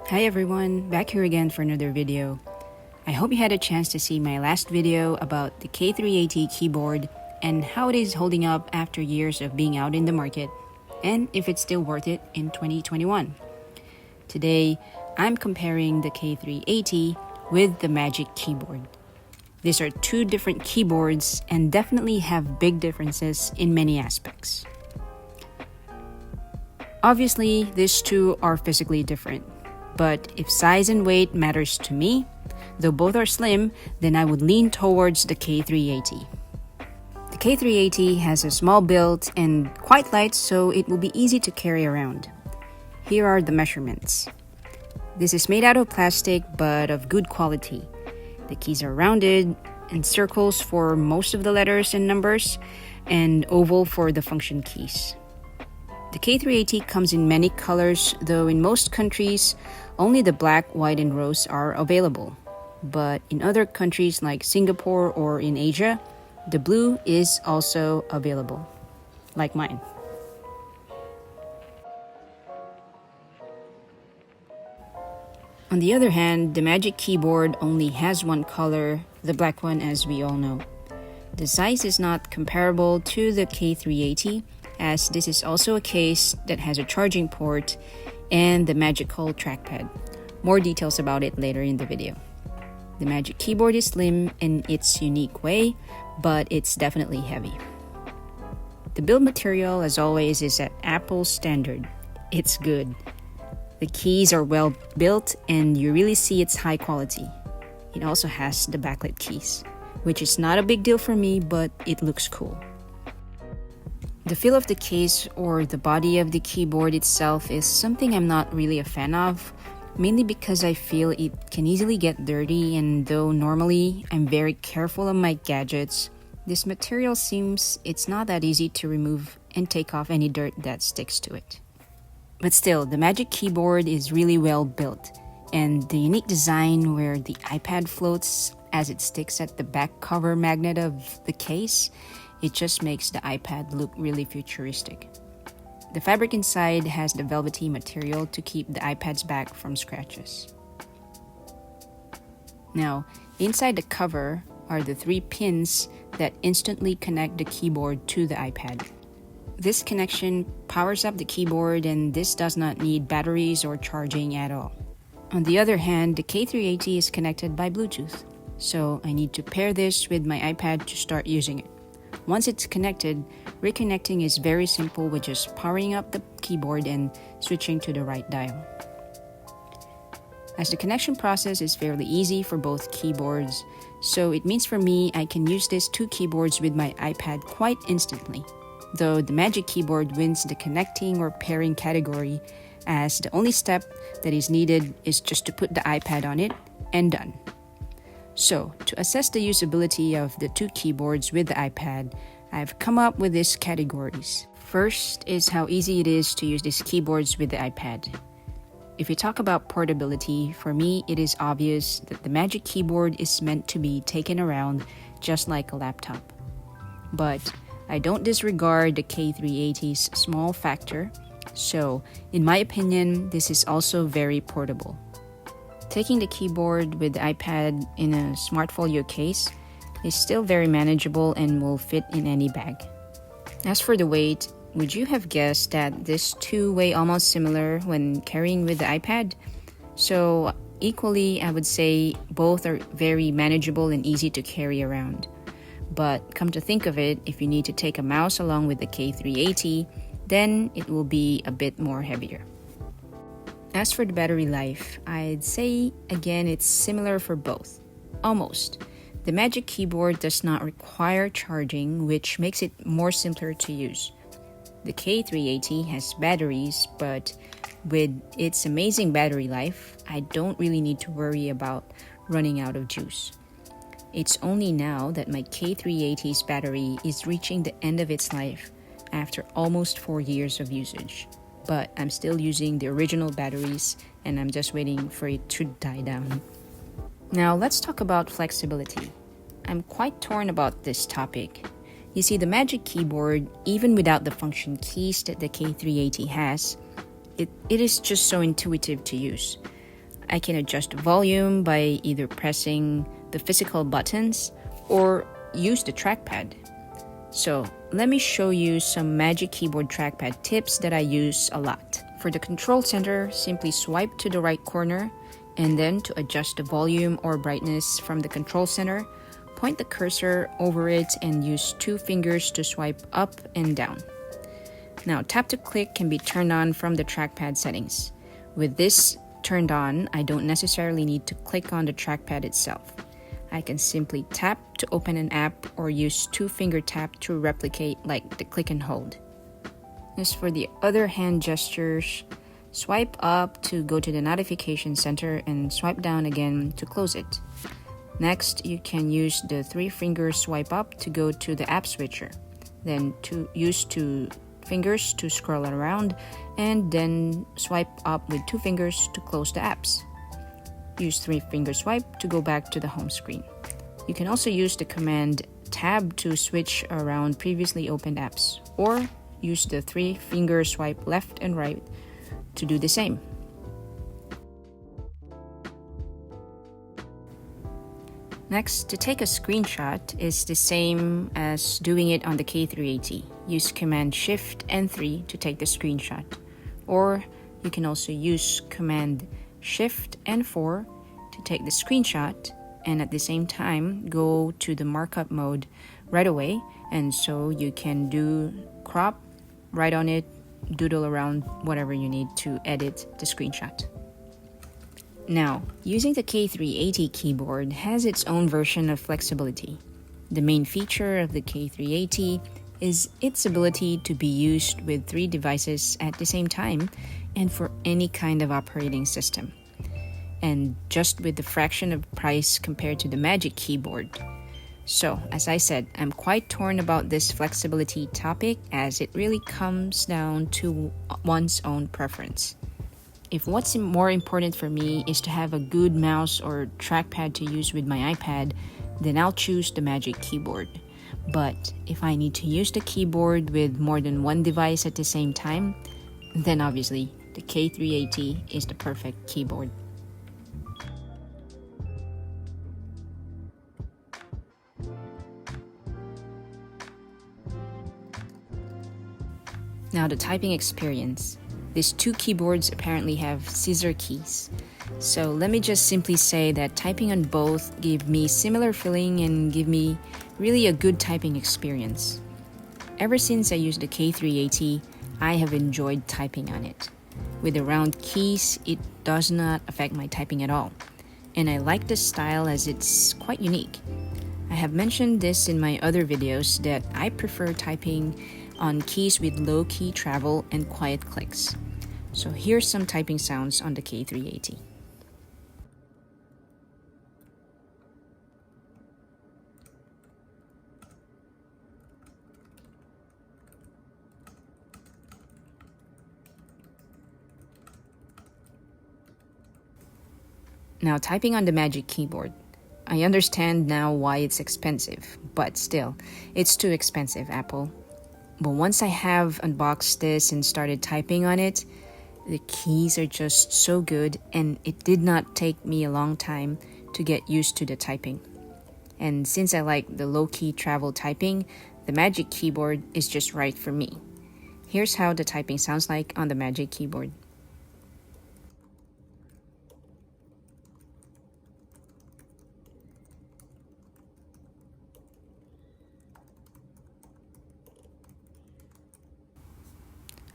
Hi everyone, back here again for another video. I hope you had a chance to see my last video about the K380 keyboard and how it is holding up after years of being out in the market and if it's still worth it in 2021. Today, I'm comparing the K380 with the Magic Keyboard. These are two different keyboards and definitely have big differences in many aspects. Obviously, these two are physically different. But if size and weight matters to me, though both are slim, then I would lean towards the K380. The K380 has a small build and quite light, so it will be easy to carry around. Here are the measurements. This is made out of plastic but of good quality. The keys are rounded and circles for most of the letters and numbers, and oval for the function keys. The K380 comes in many colors, though in most countries, only the black, white, and rose are available. But in other countries like Singapore or in Asia, the blue is also available, like mine. On the other hand, the Magic Keyboard only has one color, the black one, as we all know. The size is not comparable to the K380, as this is also a case that has a charging port and the magical trackpad. More details about it later in the video. The Magic Keyboard is slim in its unique way, but it's definitely heavy. The build material, as always, is at Apple standard. It's good. The keys are well built and you really see its high quality. It also has the backlit keys, which is not a big deal for me, but it looks cool. The feel of the case or the body of the keyboard itself is something I'm not really a fan of, mainly because I feel it can easily get dirty, and though normally I'm very careful on my gadgets, this material seems it's not that easy to remove and take off any dirt that sticks to it. But still, the Magic Keyboard is really well built, and the unique design where the iPad floats as it sticks at the back cover magnet of the case, it just makes the iPad look really futuristic. The fabric inside has the velvety material to keep the iPad's back from scratches. Now, inside the cover are the 3 pins that instantly connect the keyboard to the iPad. This connection powers up the keyboard, and this does not need batteries or charging at all. On the other hand, the K380 is connected by Bluetooth, so I need to pair this with my iPad to start using it. Once it's connected, reconnecting is very simple with just powering up the keyboard and switching to the right dial. As the connection process is fairly easy for both keyboards, so it means for me I can use these 2 keyboards with my iPad quite instantly, though the Magic Keyboard wins the connecting or pairing category, as the only step that is needed is just to put the iPad on it and done. So, to assess the usability of the 2 keyboards with the iPad, I've come up with these categories. First is how easy it is to use these keyboards with the iPad. If we talk about portability, for me it is obvious that the Magic Keyboard is meant to be taken around just like a laptop. But I don't disregard the K380's small factor, so in my opinion, this is also very portable. Taking the keyboard with the iPad in a smart folio case is still very manageable and will fit in any bag. As for the weight, would you have guessed that these 2 weigh almost similar when carrying with the iPad? So equally, I would say both are very manageable and easy to carry around. But come to think of it, if you need to take a mouse along with the K380, then it will be a bit more heavier. As for the battery life, I'd say again it's similar for both. Almost. The Magic Keyboard does not require charging, which makes it more simpler to use. The K380 has batteries, but with its amazing battery life, I don't really need to worry about running out of juice. It's only now that my K380's battery is reaching the end of its life after almost 4 years of usage. But I'm still using the original batteries and I'm just waiting for it to die down. Now let's talk about flexibility. I'm quite torn about this topic. You see, the Magic Keyboard, even without the function keys that the K380 has, it is just so intuitive to use. I can adjust the volume by either pressing the physical buttons or use the trackpad. So let me show you some Magic Keyboard trackpad tips that I use a lot. For the control center, simply swipe to the right corner, and then to adjust the volume or brightness from the control center, point the cursor over it and use 2 fingers to swipe up and down. Now, tap to click can be turned on from the trackpad settings. With this turned on, I don't necessarily need to click on the trackpad itself. I can simply tap to open an app or use 2-finger tap to replicate like the click and hold. As for the other hand gestures, swipe up to go to the notification center and swipe down again to close it. Next, you can use the 3-finger swipe up to go to the app switcher. Then use 2 fingers to scroll around, and then swipe up with 2 fingers to close the apps. Use 3-finger swipe to go back to the home screen. You can also use the command tab to switch around previously opened apps, or use the 3-finger swipe left and right to do the same. Next, to take a screenshot is the same as doing it on the K380. Use Command Shift and 3 to take the screenshot. Or you can also use Command Shift and 4 to take the screenshot, and at the same time go to the markup mode right away, and so you can do crop, write on it, doodle around whatever you need to edit the screenshot. Now, using the K380 keyboard has its own version of flexibility. The main feature of the K380 is its ability to be used with 3 devices at the same time and for any kind of operating system. And just with the fraction of price compared to the Magic Keyboard. So, as I said, I'm quite torn about this flexibility topic as it really comes down to one's own preference. If what's more important for me is to have a good mouse or trackpad to use with my iPad, then I'll choose the Magic Keyboard. But if I need to use the keyboard with more than 1 device at the same time, then obviously the K380 is the perfect keyboard. Now, the typing experience. These 2 keyboards apparently have scissor keys. So let me just simply say that typing on both give me similar feeling and give me really a good typing experience. Ever since I used the K380, I have enjoyed typing on it. With the round keys, it does not affect my typing at all. And I like the style as it's quite unique. I have mentioned this in my other videos that I prefer typing on keys with low key travel and quiet clicks. So here's some typing sounds on the K380. Now, typing on the Magic Keyboard. I understand now why it's expensive, but still, it's too expensive, Apple. But once I have unboxed this and started typing on it, the keys are just so good, and it did not take me a long time to get used to the typing. And since I like the low-key travel typing, the Magic Keyboard is just right for me. Here's how the typing sounds like on the Magic Keyboard.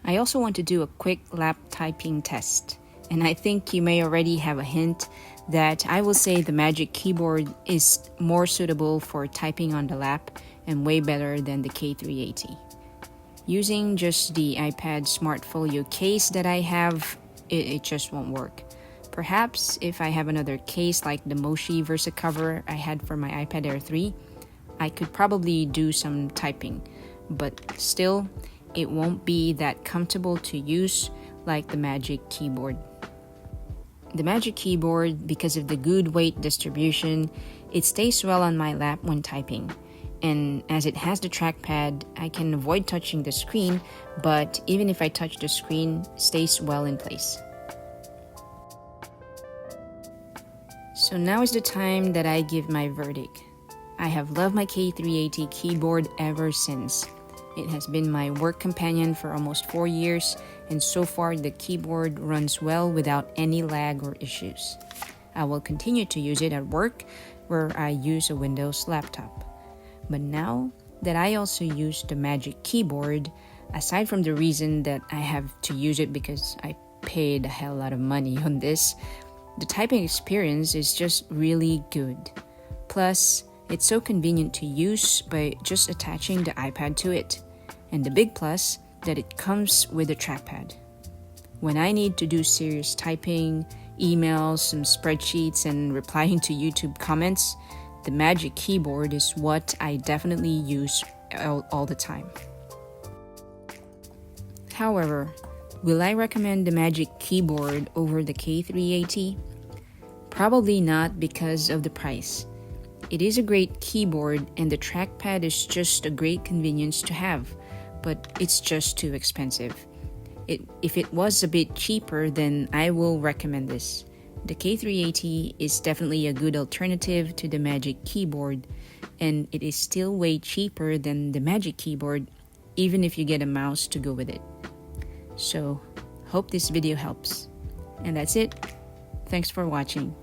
I also want to do a quick lap typing test, and I think you may already have a hint that I will say the Magic Keyboard is more suitable for typing on the lap and way better than the K380. Using just the iPad Smart Folio case that I have, it just won't work. Perhaps if I have another case like the Moshi Versa cover I had for my iPad Air 3, I could probably do some typing, but still, it won't be that comfortable to use like the Magic Keyboard. The Magic Keyboard, because of the good weight distribution, it stays well on my lap when typing. And as it has the trackpad, I can avoid touching the screen, but even if I touch the screen, it stays well in place. So now is the time that I give my verdict. I have loved my K380 keyboard ever since. It has been my work companion for almost 4 years, and so far the keyboard runs well without any lag or issues. I will continue to use it at work where I use a Windows laptop. But now that I also use the Magic Keyboard, aside from the reason that I have to use it because I paid a hell lot of money on this, the typing experience is just really good. Plus, it's so convenient to use by just attaching the iPad to it. And the big plus, that it comes with a trackpad. When I need to do serious typing, emails, some spreadsheets, and replying to YouTube comments, the Magic Keyboard is what I definitely use all the time. However, will I recommend the Magic Keyboard over the K380? Probably not because of the price. It is a great keyboard and the trackpad is just a great convenience to have, but it's just too expensive. If it was a bit cheaper, then I will recommend this. The K380 is definitely a good alternative to the Magic Keyboard, and it is still way cheaper than the Magic Keyboard, even if you get a mouse to go with it. So, hope this video helps. And that's it. Thanks for watching.